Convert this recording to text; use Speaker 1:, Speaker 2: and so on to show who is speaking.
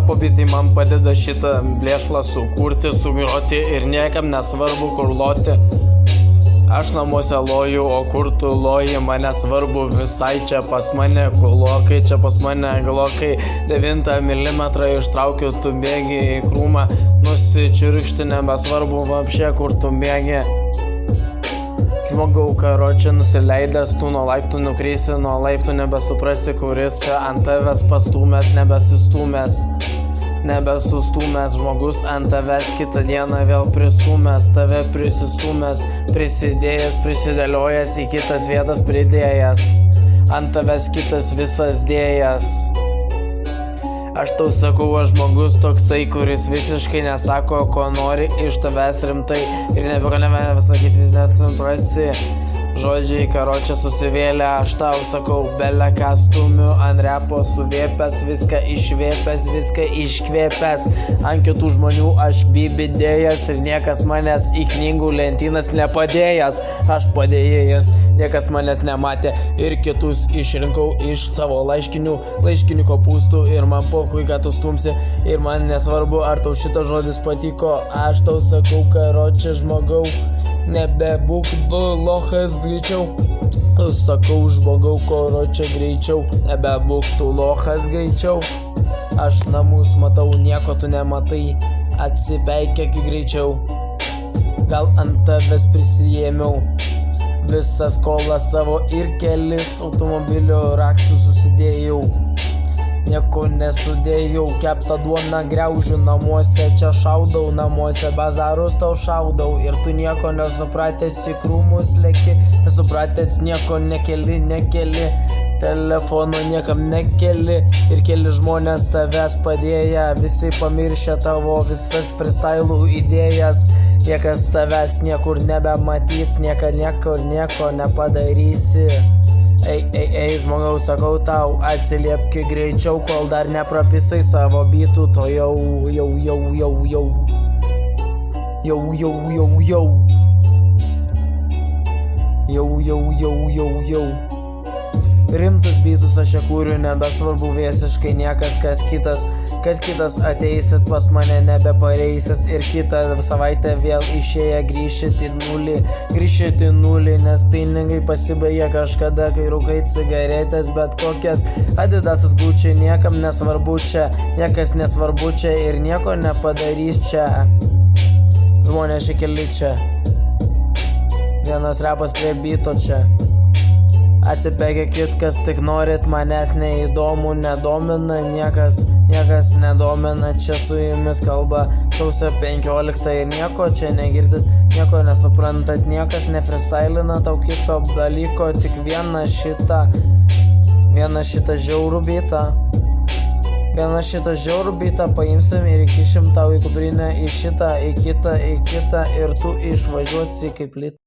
Speaker 1: rapo bitai man padeda šitą blėšlą sukurti, sugroti ir niekam nesvarbu kur loti. Aš namuose loju, o kur tu loji, mane svarbu visai čia pas mane kulokai, čia pas mane glokai. 9 mm ištraukiu, tu bėgi į krūmą, nusičiurkšti nebesvarbu vapšė kur tu bėgi. Žmogau karočią nusileidęs, tu nuo laiptų nukrysi, nuo laiptų nebesuprasi, kuris čia ant tavęs pastūmęs, nebesustumęs, žmogus ant tavęs kitą dieną vėl pristūmęs, tave prisistūmęs, prisidėjęs, prisidėliojęs į kitas vietas pridėjęs, ant tavęs kitas visas dėjęs. Aš tau sakau, aš žmogus toksai, kuris visiškai nesako, ko nori iš tavęs rimtai ir nebegalime sakyti, nesuprasi. Žodžiai karočią susivėlę, aš tau sakau, bele ką stumiu ant repo suvėpęs, viską išvėpęs, viską iškvėpęs. Ant kitų žmonių aš bibidėjęs ir niekas manęs į knygų lentynas nepadėjęs. Aš padėjėjas, niekas manęs nematė ir kitus išrinkau iš savo laiškinių kopūstų ir man pohui, ką tu stumsi ir man nesvarbu, ar tau šitas žodis patiko. Aš tau sakau, karočią žmogau, nebebūk lochas greičiau. Tu sakau, žmogau, karočią greičiau, nebebūk tu lochas greičiau. Aš namus matau, nieko tu nematai, atsipeikėk greičiau. Gal ant tavęs prisijėmiau visą skolą savo ir kelis automobilio raktus susidėjau. Nieko nesudėjau, keptą duoną griaužiu namuose, čia šaudau namuose, bazarus tau šaudau ir tu nieko nesupratęs į krūmus leki, nesupratęs nieko nekeli, telefono niekam nekeli ir keli žmonės tavęs padėję, visi pamiršę tavo visas freestylų idėjas, niekas tavęs niekur nebematys, nieko nepadarysi. Ei, žmogau, sakau tau, atsiliepki greičiau, kol dar neprapisai savo bitų, to jau. Rimtus bitus aš čia kūriu, nebesvarbu visiškai niekas, kas kitas ateisit pas mane, nebepareisit ir kitą savaitę vėl išėję grįšit į nulį, nes pinigai pasibaigė kažkada, kai rūkai cigaretės, bet kokias Adidasas Gucci, niekam nesvarbu čia, niekas nesvarbu čia ir nieko nepadarys čia. Žmonės čia keli čia, vienas repas prie bito čia. Atsipeikėkit, kas tik norit, manęs neįdomu, nedomina niekas nedomina, čia su jumis kalba sausio 15 ir nieko čia negirdit, nieko nesuprantat, niekas nefreestylina tau kito dalyko, tik vieną šitą žiaurų bitą paimsim ir įkišim tau į kuprinę, į šitą, į kitą ir tu išvažiuosi kaip lit.